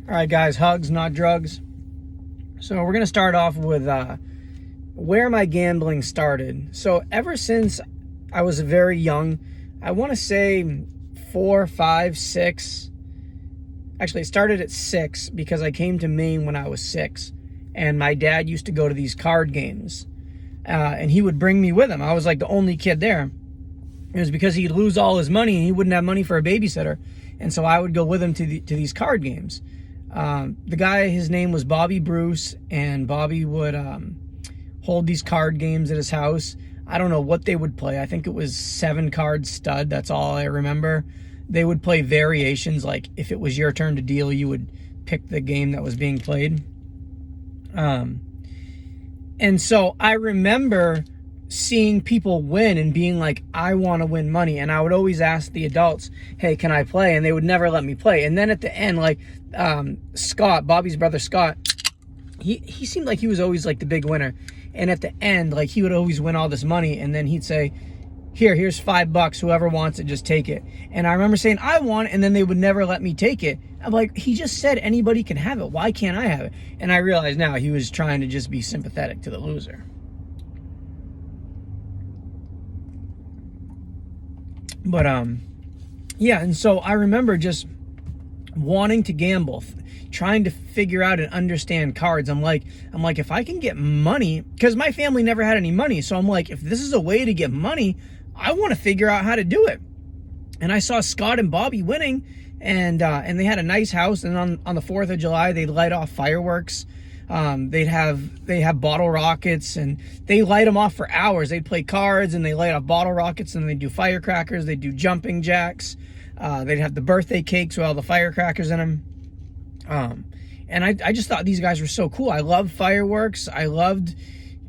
All right, guys, hugs, not drugs. So we're going to start off with where my gambling started. So ever since I was very young, I want to say 4, 5, 6. Actually, it started at 6 because I came to Maine when I was 6. And my dad used to go to these card games. And he would bring me with him. I was like the only kid there. It was because he'd lose all his money and he wouldn't have money for a babysitter. And so I would go with him to these card games. The guy, his name was Bobby Bruce, and Bobby would hold these card games at his house. I don't know what they would play. I think it was 7-card stud. That's all I remember. They would play variations, like if it was your turn to deal, you would pick the game that was being played. And so I remember seeing people win and being like, I want to win money. And I would always ask the adults, hey, can I play? And they would never let me play. And then at the end, like Scott, Bobby's brother Scott, he seemed like he was always like the big winner. And at the end, like he would always win all this money. And then he'd say, here's $5. Whoever wants it, just take it. And I remember saying, I want it. And then they would never let me take it. I'm like, he just said anybody can have it. Why can't I have it? And I realized now he was trying to just be sympathetic to the loser. But, yeah, and so I remember just wanting to gamble, trying to figure out and understand cards. I'm like, if I can get money, because my family never had any money. So I'm like, if this is a way to get money, I want to figure out how to do it. And I saw Scott and Bobby winning, and they had a nice house. And on the 4th of July, they'd light off fireworks. They have bottle rockets, and they light them off for hours. They'd play cards and they light off bottle rockets, and they do firecrackers. They do jumping jacks. They'd have the birthday cakes with all the firecrackers in them. And I just thought these guys were so cool. I loved fireworks. I loved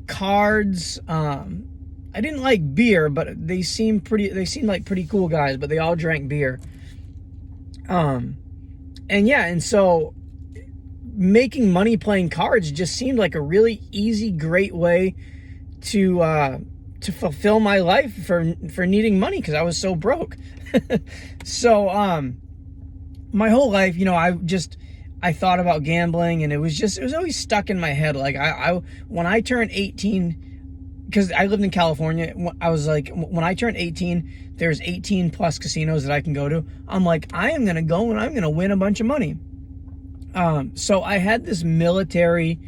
cards. I didn't like beer, but they seemed like pretty cool guys, but they all drank beer. And yeah, and so making money playing cards just seemed like a really easy, great way to fulfill my life for needing money, because I was so broke. So my whole life, I thought about gambling, and it was always stuck in my head. Like when I turned 18, because I lived in California, I was like, when I turned 18, there's 18 plus casinos that I can go to. I'm like, I am gonna go and I'm gonna win a bunch of money. So I had this military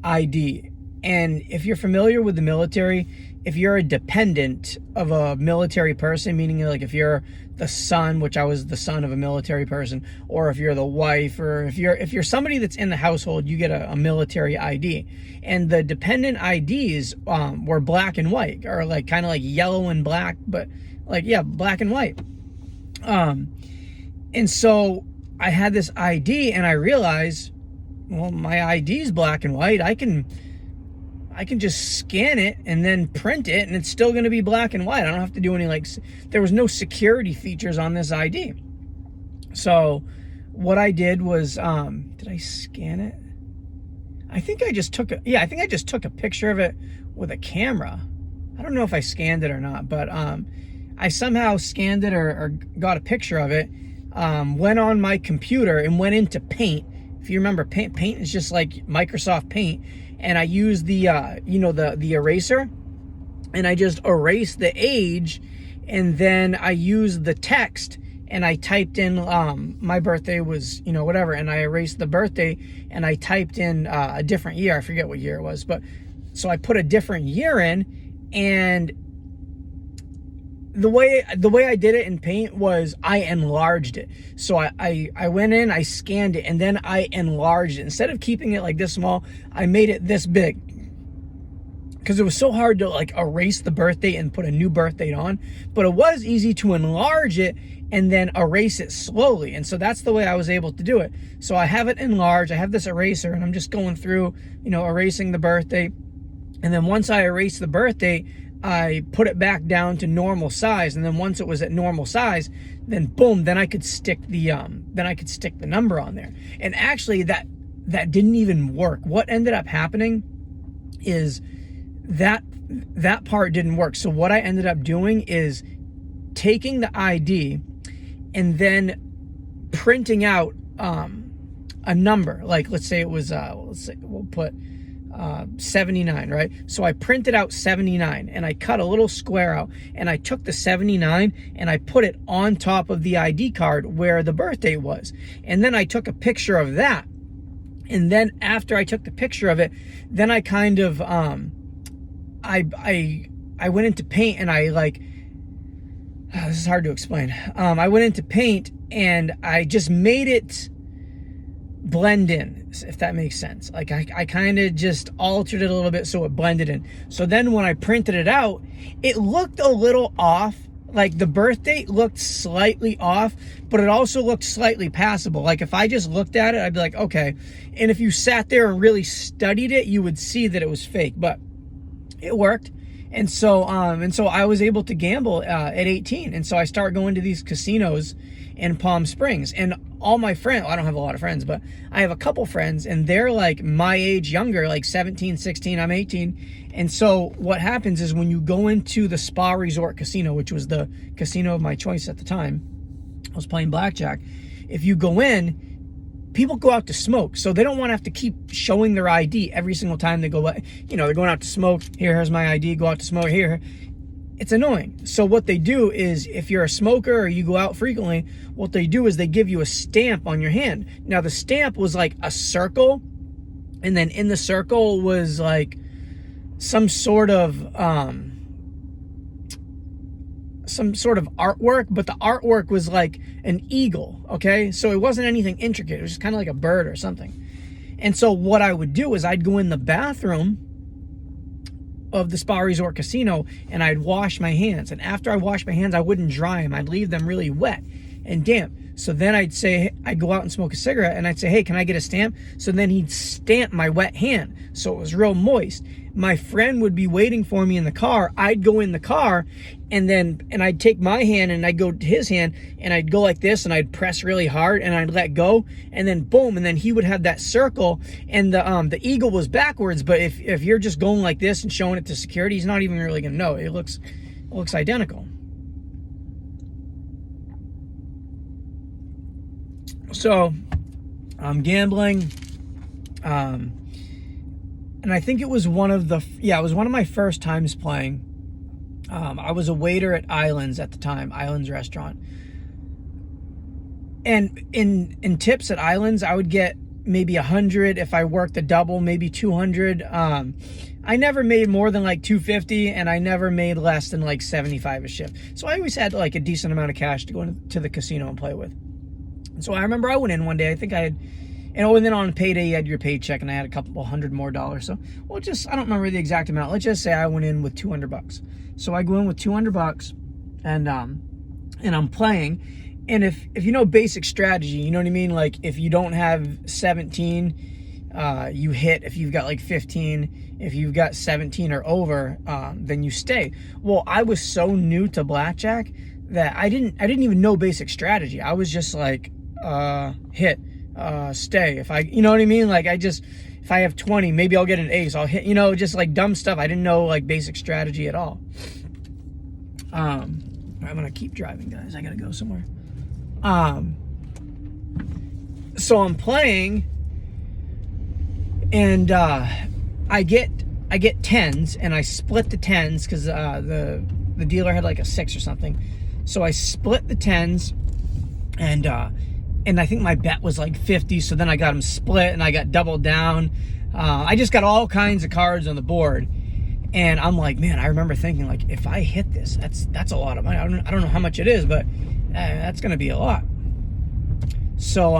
ID, and if you're familiar with the military, if you're a dependent of a military person, meaning like if you're the son, which I was the son of a military person, or if you're the wife, or if you're somebody that's in the household, you get a military ID. And the dependent IDs were black and white, or like kind of like yellow and black, but like, yeah, black and white. And so I had this ID, and I realized, well, my ID is black and white. I can just scan it and then print it, and it's still going to be black and white. I don't have to do any, there was no security features on this ID. So what I did was, did I scan it? I think I just took a picture of it with a camera. I don't know if I scanned it or not, but I somehow scanned it or got a picture of it. Went on my computer and went into Paint. If you remember, Paint is just like Microsoft Paint. And I used the eraser, and I just erased the age, and then I used the text, and I typed in, my birthday was, whatever, and I erased the birthday, and I typed in a different year. I forget what year it was, but so I put a different year in, and the way I did it in Paint was I enlarged it. So I went in, I scanned it, and then I enlarged it. Instead of keeping it like this small, I made it this big, because it was so hard to erase the birthday and put a new birth date on. But it was easy to enlarge it and then erase it slowly. And so that's the way I was able to do it. So I have it enlarged. I have this eraser, and I'm just going through, erasing the birthday. And then once I erased the birthday, I put it back down to normal size, and then once it was at normal size, then boom, then I could stick the number on there. And actually that didn't even work. What ended up happening is that part didn't work. So what I ended up doing is taking the ID and then printing out a number. Like, let's say it was, let's say we'll put 79, right? So I printed out 79 and I cut a little square out and I took the 79 and I put it on top of the ID card where the birth date was. And then I took a picture of that. And then after I took the picture of it, then I kind of, I went into Paint and I like, this is hard to explain. I went into Paint and I just made it blend in, if that makes sense. Like I kind of just altered it a little bit so it blended in. So then when I printed it out, it looked a little off. Like the birth date looked slightly off, but it also looked slightly passable. Like if I just looked at it, I'd be like, okay. And if you sat there and really studied it, you would see that it was fake, but it worked. And so I was able to gamble at 18. And so I started going to these casinos in Palm Springs, and all my friends, well, I don't have a lot of friends, but I have a couple friends, and they're like my age younger, like 17, 16, I'm 18. And so what happens is when you go into the Spa Resort Casino, which was the casino of my choice at the time, I was playing blackjack. If you go in, people go out to smoke. So they don't want to have to keep showing their ID every single time they go, you know, they're going out to smoke. Here's my ID, go out to smoke here. It's annoying. So what they do is, if you're a smoker or you go out frequently, what they do is they give you a stamp on your hand. Now the stamp was like a circle, and then in the circle was like some sort of artwork, but the artwork was like an eagle, okay? So it wasn't anything intricate. It was just kind of like a bird or something. And so what I would do is I'd go in the bathroom of the Spa Resort Casino and I'd wash my hands. And after I washed my hands, I wouldn't dry them. I'd leave them really wet and damp. So then I'd go out and smoke a cigarette and I'd say, hey, can I get a stamp? So then he'd stamp my wet hand. So it was real moist. My friend would be waiting for me in the car. I'd go in the car and I'd take my hand and I'd go to his hand and I'd go like this and I'd press really hard and I'd let go, and then boom, and then he would have that circle, and the eagle was backwards. But if you're just going like this and showing it to security, he's not even really gonna know. It looks identical. So I'm gambling, and I think it was one of my first times playing. I was a waiter at Islands at the time, Islands Restaurant. And in tips at Islands, I would get maybe 100 if I worked a double, maybe 200. I never made more than like 250, and I never made less than like 75 a shift. So I always had like a decent amount of cash to go into the casino and play with. And so I remember I went in one day, I think I had, and then on payday you had your paycheck, and I had a couple $100 more. So I don't remember the exact amount. Let's just say I went in with $200. So I go in with $200, and I'm playing. And if you know basic strategy, you know what I mean? Like if you don't have 17, you hit. If you've got like 15, if you've got 17 or over, then you stay. Well, I was so new to blackjack that I didn't even know basic strategy. I was just like, hit, stay. If I, you know what I mean? Like if I have 20, maybe I'll get an ace. I'll hit, just like dumb stuff. I didn't know like basic strategy at all. I'm gonna keep driving, guys. I gotta go somewhere. So I'm playing, and I get 10s, and I split the 10s because the dealer had like a 6 or something. So I split the 10s, and I think my bet was like 50. So then I got them split, and I got doubled down. I just got all kinds of cards on the board, and I'm like, man, I remember thinking like, if I hit this, that's a lot of money. I don't know how much it is, but that's gonna be a lot. So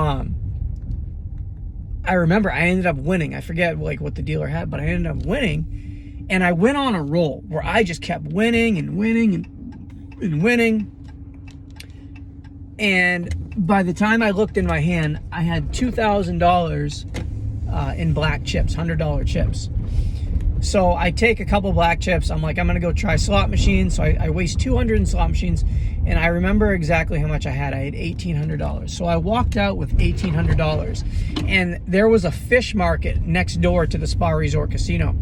I remember I ended up winning. I forget like what the dealer had, but I ended up winning, and I went on a roll where I just kept winning and winning and winning. And by the time I looked in my hand, I had $2,000 in black chips, $100 chips. So I take a couple black chips. I'm like, I'm gonna go try slot machines. So I waste 200 in slot machines, and I remember exactly how much I had. I had $1,800. So I walked out with $1,800, and there was a fish market next door to the Spa Resort Casino.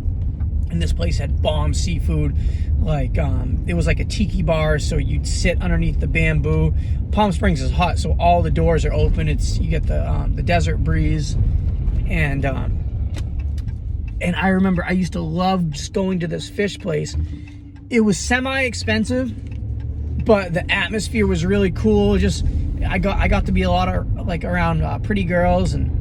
And this place had bomb seafood. Like, it was like a tiki bar, so you'd sit underneath the bamboo. Palm Springs is hot, so all the doors are open. You get the desert breeze. And I remember I used to love just going to this fish place. It was semi-expensive, but the atmosphere was really cool. Just I got to be a lot of like around pretty girls, and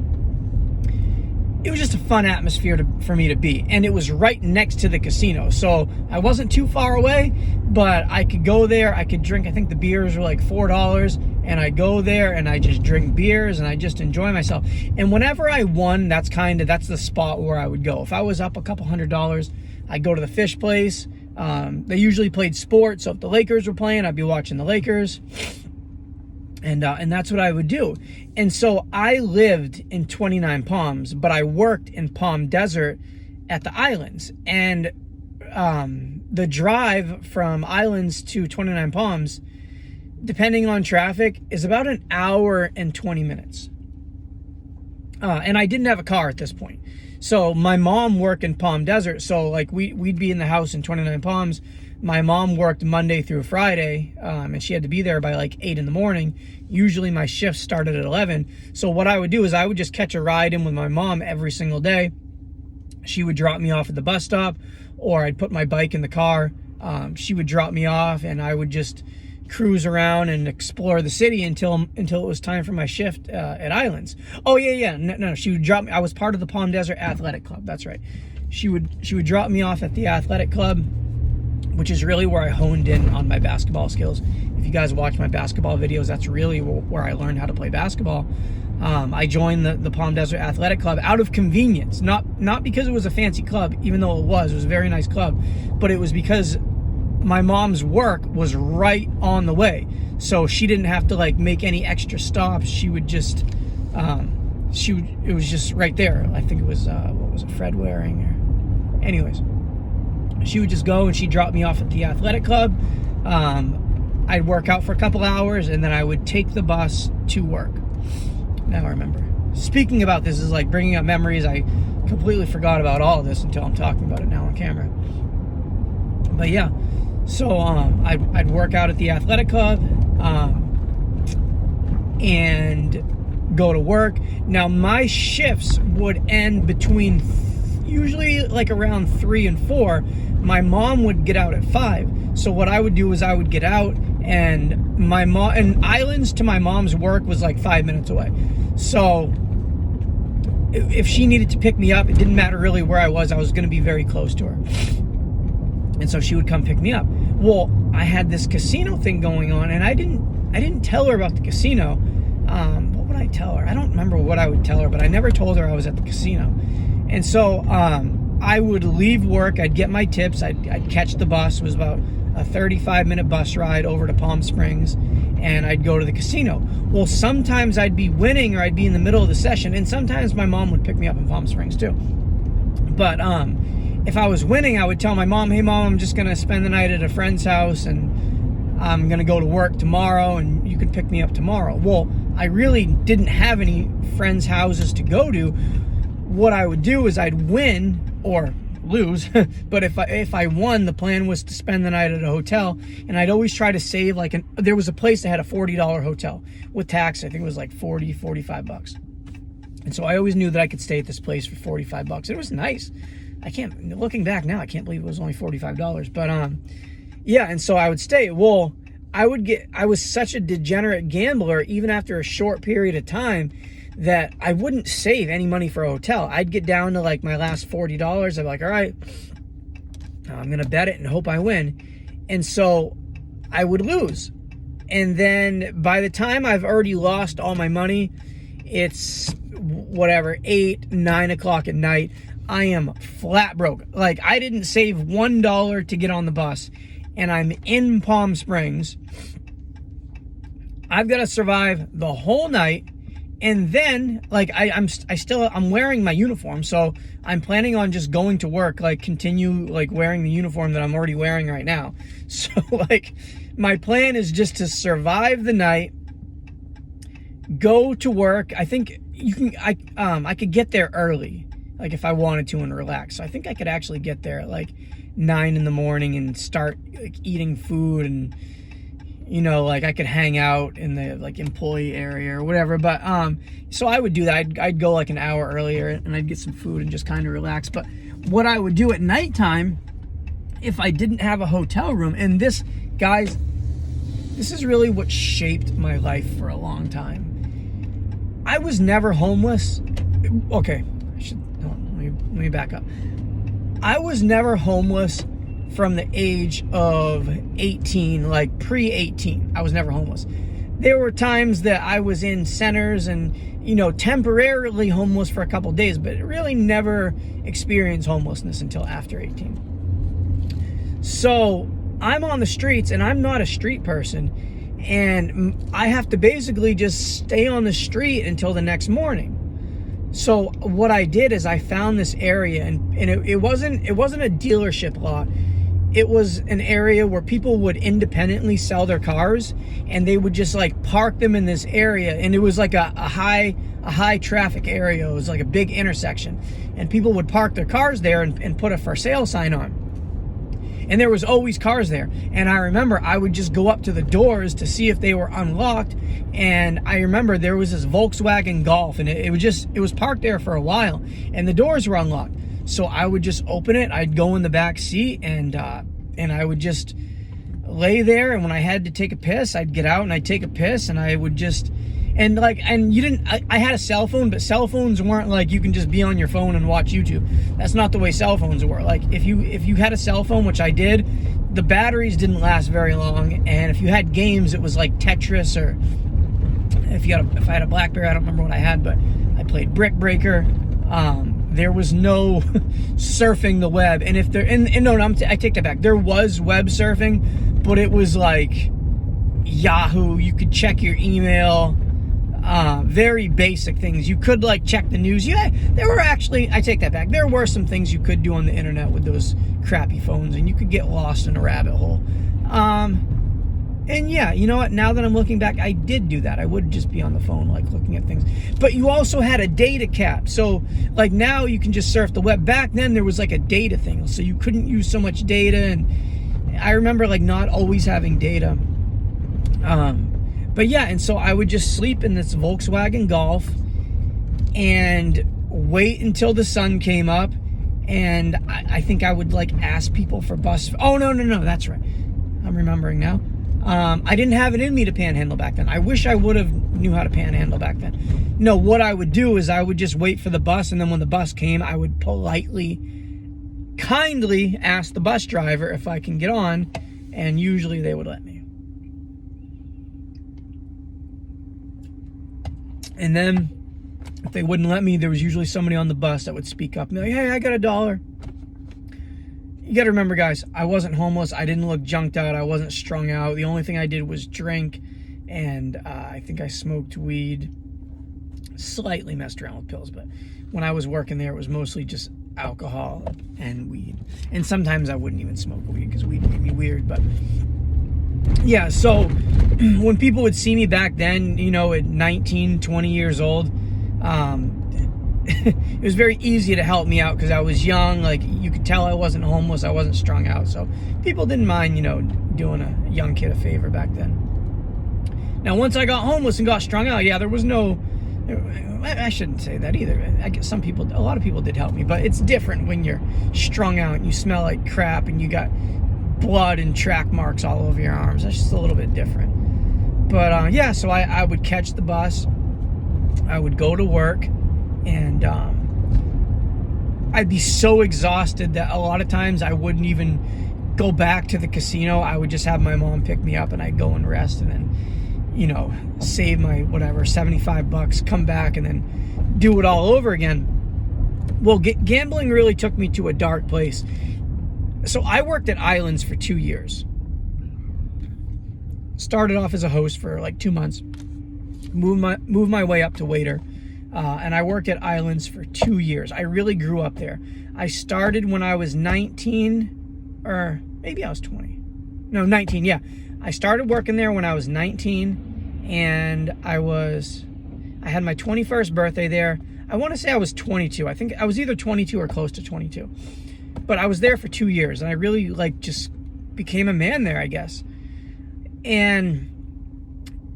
it was just a fun atmosphere for me to be. And it was right next to the casino, so I wasn't too far away, but I could go there. I could drink, I think the beers were like $4, and I go there and I just drink beers and I just enjoy myself. And whenever I won, that's the spot where I would go. If I was up a couple $100, I'd go to the fish place. They usually played sports, so if the Lakers were playing, I'd be watching the Lakers. And that's what I would do. And so I lived in 29 Palms, but I worked in Palm Desert at the Islands. And the drive from Islands to 29 Palms, depending on traffic, is about an hour and 20 minutes. And I didn't have a car at this point. So my mom worked in Palm Desert. So like we'd be in the house in 29 Palms. My mom worked Monday through Friday, and she had to be there by like 8 in the morning. Usually my shift started at 11. So what I would do is I would just catch a ride in with my mom every single day. She would drop me off at the bus stop, or I'd put my bike in the car. She would drop me off, and I would just cruise around and explore the city until it was time for my shift at Islands. Oh yeah. No, she would drop me. I was part of the Palm Desert Athletic Club. That's right. She would drop me off at the athletic club, which is really where I honed in on my basketball skills. If you guys watch my basketball videos, that's really where I learned how to play basketball. I joined the Palm Desert Athletic Club out of convenience, not because it was a fancy club, even though it was a very nice club, but it was because my mom's work was right on the way. So she didn't have to like make any extra stops. She would just, it was just right there. I think it was, what was it, Fred Waring? Anyways, she would just go and she'd drop me off at the athletic club. I'd work out for a couple hours, and then I would take the bus to work. Now I remember. Speaking about this is like bringing up memories. I completely forgot about all of this until I'm talking about it now on camera. But yeah, so I'd work out at the athletic club and go to work. Now my shifts would end between usually like around 3 and 4. My mom would get out at 5. So what I would do is I would get out, and my mom, and Islands to my mom's work was like 5 minutes away. So if she needed to pick me up, it didn't matter really where I was going to be very close to her. And so she would come pick me up. Well, I had this casino thing going on, and I didn't tell her about the casino. What would I tell her? I don't remember what I would tell her, but I never told her I was at the casino. And so I would leave work, I'd get my tips, I'd catch the bus. It was about a 35-minute bus ride over to Palm Springs, and I'd go to the casino. Well, sometimes I'd be winning, or I'd be in the middle of the session, and sometimes my mom would pick me up in Palm Springs too. But if I was winning, I would tell my mom, hey mom, I'm just gonna spend the night at a friend's house, and I'm gonna go to work tomorrow, and you can pick me up tomorrow. Well, I really didn't have any friends' houses to go to. What I would do is I'd win or lose, but if I won, the plan was to spend the night at a hotel, and I'd always try to save there was a place that had a $40 hotel with tax. I think it was like $45. And so I always knew that I could stay at this place for $45. It was nice. Looking back now, I can't believe it was only $45. But yeah, and so I would stay. Well, I was such a degenerate gambler, even after a short period of time, that I wouldn't save any money for a hotel. I'd get down to like my last $40. I'd be like, all right, I'm going to bet it and hope I win. And so I would lose. And then by the time I've already lost all my money, it's whatever, 8, 9 o'clock at night. I am flat broke. Like, I didn't save $1 to get on the bus, and I'm in Palm Springs. I've got to survive the whole night. And then, like, I'm wearing my uniform, so I'm planning on just going to work, like, continue, like, wearing the uniform that I'm already wearing right now. So, like, my plan is just to survive the night, go to work. I think I could get there early. like if I wanted to and relax. So I think I could actually get there at like 9 in the morning and start like eating food, and you know, like I could hang out in the like employee area or whatever. But so I would do that. I'd go like an hour earlier and I'd get some food and just kind of relax. But what I would do at nighttime, if I didn't have a hotel room, and this, guys, this is really what shaped my life for a long time. I was never homeless. Okay, let me back up. I was never homeless from the age of 18, like pre-18. I was never homeless. There were times that I was in centers and, you know, temporarily homeless for a couple days, but really never experienced homelessness until after 18. So I'm on the streets, and I'm not a street person, and I have to basically just stay on the street until the next morning. So what I did is I found this area, and it wasn't a dealership lot. It was an area where people would independently sell their cars, and they would just like park them in this area, and it was like a high traffic area. It was like a big intersection, and people would park their cars there and put a for sale sign on. And there was always cars there. And I remember I would just go up to the doors to see if they were unlocked. And I remember there was this Volkswagen Golf, and it was parked there for a while, and the doors were unlocked. So I would just open it. I'd go in the back seat, and I would just lay there. And when I had to take a piss, I'd get out and I'd take a piss, and I would just, I had a cell phone, but cell phones weren't like you can just be on your phone and watch YouTube. That's not the way cell phones were. Like if you had a cell phone, which I did, the batteries didn't last very long. And if you had games, it was like Tetris, or if I had a BlackBerry, I don't remember what I had, but I played Brick Breaker. There was no surfing the web. And if there, I take that back. There was web surfing, but it was like Yahoo. You could check your email. Very basic things. You could like check the news. Yeah, there were actually, I take that back. There were some things you could do on the internet with those crappy phones, and you could get lost in a rabbit hole. And yeah, you know what? Now that I'm looking back, I did do that. I would just be on the phone, like looking at things. But you also had a data cap. So like now you can just surf the web. Back then there was like a data thing. So you couldn't use so much data. And I remember like not always having data. But yeah, and so I would just sleep in this Volkswagen Golf and wait until the sun came up. And I think I would like ask people for bus. Oh, no, that's right. I'm remembering now. I didn't have it in me to panhandle back then. I wish I would have knew how to panhandle back then. No, what I would do is I would just wait for the bus, and then when the bus came, I would politely, kindly ask the bus driver if I can get on, and usually they would let me. And then if they wouldn't let me, there was usually somebody on the bus that would speak up and be like, hey, I got $1. You got to remember, guys, I wasn't homeless. I didn't look junked out. I wasn't strung out. The only thing I did was drink, and I think I smoked weed, slightly messed around with pills. But when I was working there, it was mostly just alcohol and weed. And sometimes I wouldn't even smoke weed because weed made me weird. But yeah, so when people would see me back then, you know, at 19, 20 years old, it was very easy to help me out because I was young. Like, you could tell I wasn't homeless. I wasn't strung out. So people didn't mind, you know, doing a young kid a favor back then. Now, once I got homeless and got strung out, yeah, there was no, I shouldn't say that either. I guess a lot of people did help me, but it's different when you're strung out and you smell like crap and you got blood and track marks all over your arms. That's just a little bit different. But yeah, so I would catch the bus. I would go to work. And I'd be so exhausted that a lot of times I wouldn't even go back to the casino. I would just have my mom pick me up and I'd go and rest and then, you know, save my whatever, $75, come back and then do it all over again. Well, gambling really took me to a dark place. So I worked at Islands for 2 years. Started off as a host for like 2 months. Moved my way up to waiter. And I worked at Islands for 2 years. I really grew up there. I started when I was 19, or maybe I was 20. No, 19, yeah. I started working there when I was 19, and I had my 21st birthday there. I want to say I was 22. I think I was either 22 or close to 22. But I was there for 2 years, and I really like just became a man there, I guess. And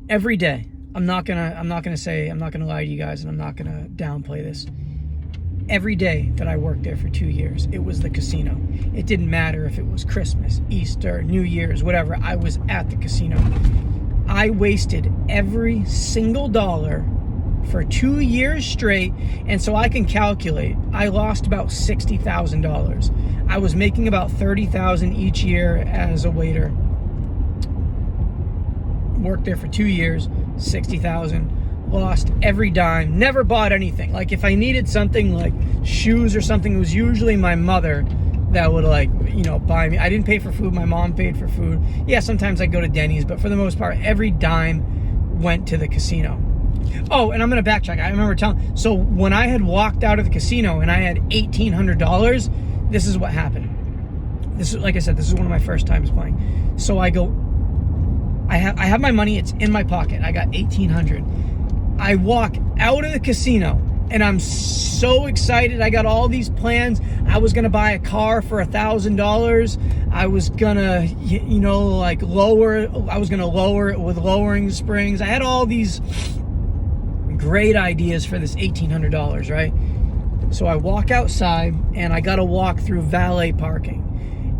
every day, I'm not gonna lie to you guys, and I'm not gonna downplay this. Every day that I worked there for 2 years, it was the casino. It didn't matter if it was Christmas, Easter, New Year's, whatever. I was at the casino. I wasted every single dollar for 2 years straight, and so I can calculate. I lost about $60,000. I was making about $30,000 each year as a waiter. Worked there for 2 years, $60,000. Lost every dime. Never bought anything. Like if I needed something like shoes or something, it was usually my mother that would buy me. I didn't pay for food. My mom paid for food. Yeah, sometimes I go to Denny's, but for the most part, every dime went to the casino. Oh, and I'm going to backtrack. I remember telling, so when I had walked out of the casino and I had $1,800, this is what happened. This is, like I said, this is one of my first times playing. So I go, I have my money. It's in my pocket. I got $1,800. I walk out of the casino and I'm so excited. I got all these plans. I was going to buy a car for $1,000. I was going to, I was going to lower it with lowering springs. I had all these great ideas for this $1,800, right? So I walk outside and I got to walk through valet parking.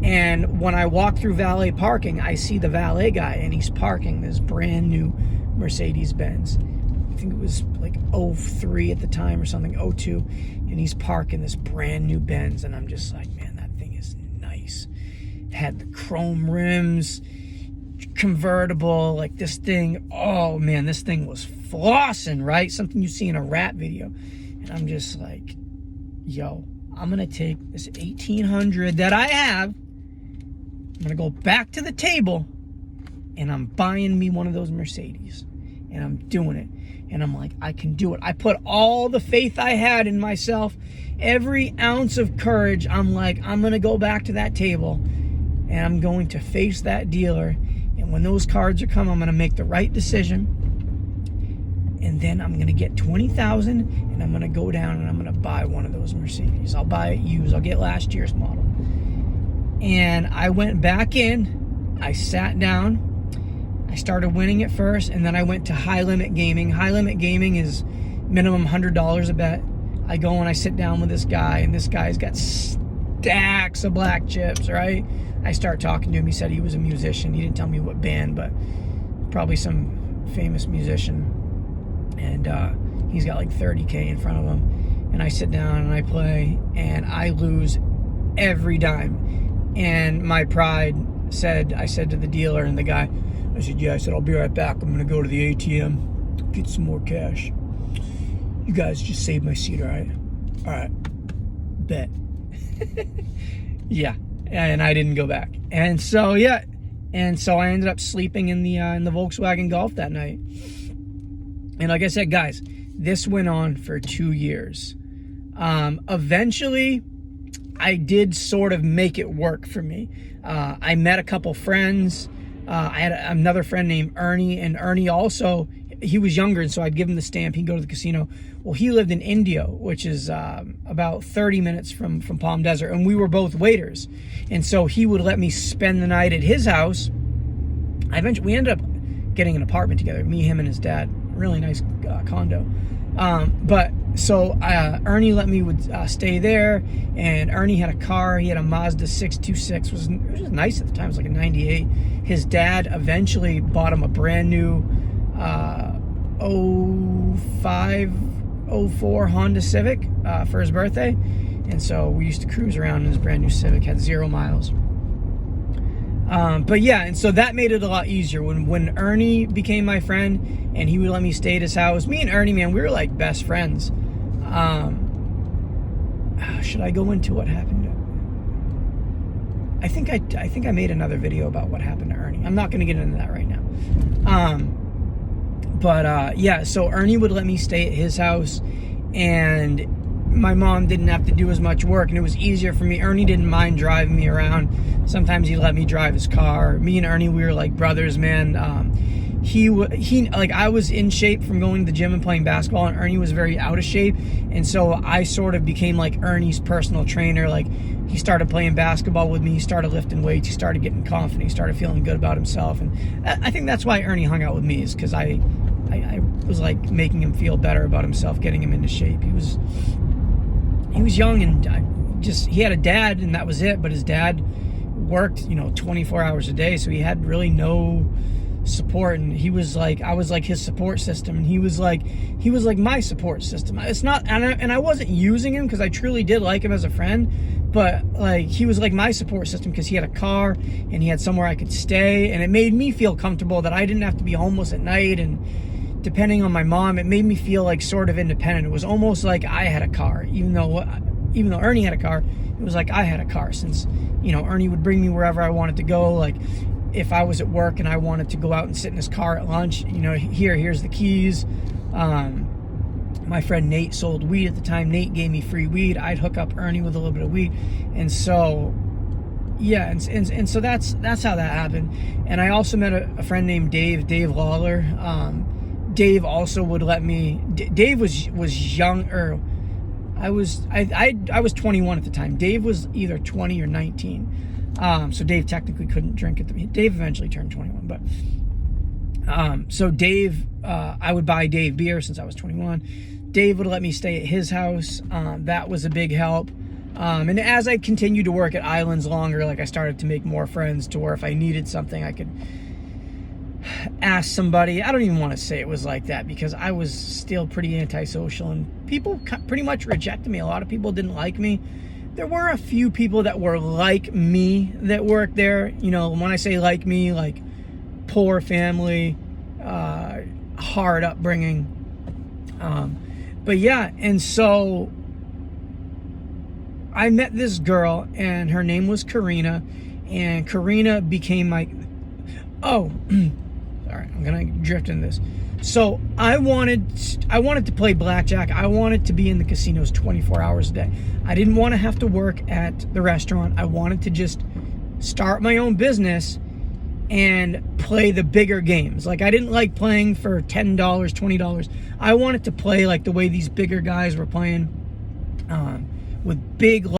And when I walk through valet parking, I see the valet guy and he's parking this brand new Mercedes-Benz. I think it was like 03 at the time or something, 02. And he's parking this brand new Benz. And I'm just like, man, that thing is nice. It had the chrome rims, convertible, like this thing. Oh man, this thing was flossing, right? Something you see in a rap video. And I'm just like, yo, I'm going to take this $1,800 that I have. I'm going to go back to the table and I'm buying me one of those Mercedes. And I'm doing it. And I'm like, I can do it. I put all the faith I had in myself, every ounce of courage. I'm like, I'm going to go back to that table and I'm going to face that dealer. And when those cards are coming, I'm going to make the right decision. And then I'm going to get $20,000 and I'm going to go down and I'm going to buy one of those Mercedes. I'll buy it used. I'll get last year's model. And I went back in. I sat down. I started winning at first, and then I went to High Limit Gaming. High Limit Gaming is minimum $100 a bet. I go and I sit down with this guy, and this guy's got stacks of black chips, right? I start talking to him. He said he was a musician. He didn't tell me what band, but probably some famous musician. And he's got like 30K in front of him. And I sit down and I play, and I lose every dime. And my pride said, I said to the dealer and the guy, I said, yeah, I said, I'll be right back. I'm going to go to the ATM, get some more cash. You guys just saved my seat, all right? All right. Bet. Yeah. And I didn't go back. And so, yeah. And so I ended up sleeping in the Volkswagen Golf that night. And like I said, guys, this went on for 2 years. Eventually, I did sort of make it work for me. I met a couple friends. I had another friend named Ernie, and Ernie also, he was younger, and so I'd give him the stamp. He'd go to the casino. Well, he lived in Indio, which is about 30 minutes from Palm Desert, and we were both waiters. And so he would let me spend the night at his house. We ended up getting an apartment together, me, him, and his dad. Really nice condo. But so Ernie let me stay there, and Ernie had a car. He had a Mazda 626. It was nice at the time. It was like a 98. His dad eventually bought him a brand new 05, 04 Honda Civic for his birthday. And so we used to cruise around in his brand new Civic, had 0 miles. But yeah, and so that made it a lot easier. When Ernie became my friend and he would let me stay at his house, me and Ernie, man, we were like best friends. Should I go into what happened? I think I made another video about what happened to Ernie. I'm not going to get into that right now. Yeah, so Ernie would let me stay at his house, and my mom didn't have to do as much work, and it was easier for me. Ernie didn't mind driving me around. Sometimes he let me drive his car. Me and Ernie, we were like brothers, man. he like, I was in shape from going to the gym and playing basketball, and Ernie was very out of shape, and so I sort of became like Ernie's personal trainer. Like, he started playing basketball with me, he started lifting weights, he started getting confident, he started feeling good about himself, and I think that's why Ernie hung out with me, is because I was like making him feel better about himself, getting him into shape. He was young, and he had a dad, and that was it. But his dad worked 24 hours a day, so he had really no support, and I was like his support system, and he was like my support system. It's not, and I wasn't using him, because I truly did like him as a friend, but like, he was like my support system because he had a car and he had somewhere I could stay, and it made me feel comfortable that I didn't have to be homeless at night, and depending on my mom, it made me feel like sort of independent. It was almost like I had a car, even though Ernie had a car. It was like I had a car, since Ernie would bring me wherever I wanted to go. Like, if I was at work and I wanted to go out and sit in his car at lunch, here's the keys. My friend Nate sold weed at the time. Nate gave me free weed. I'd hook up Ernie with a little bit of weed, and so yeah, and so that's how that happened. And I also met a friend named Dave Lawler. Dave also would let me. Dave was young, or I was 21 at the time. Dave was either 20 or 19. So Dave technically couldn't drink at the. Dave eventually turned 21, but so Dave, I would buy Dave beer since I was 21. Dave would let me stay at his house. That was a big help. And as I continued to work at Islands longer, like, I started to make more friends, to where if I needed something, I could ask somebody. I don't even want to say it was like that, because I was still pretty antisocial, and people pretty much rejected me. A lot of people didn't like me. There were a few people that were like me that worked there. When I say like me, like poor family, hard upbringing. But yeah, and so I met this girl, and her name was Karina, and Karina became my. Oh, sorry, I'm gonna drift into this. So I wanted to play blackjack. I wanted to be in the casinos 24 hours a day. I didn't want to have to work at the restaurant. I wanted to just start my own business and play the bigger games. Like, I didn't like playing for $10, $20. I wanted to play like the way these bigger guys were playing, with big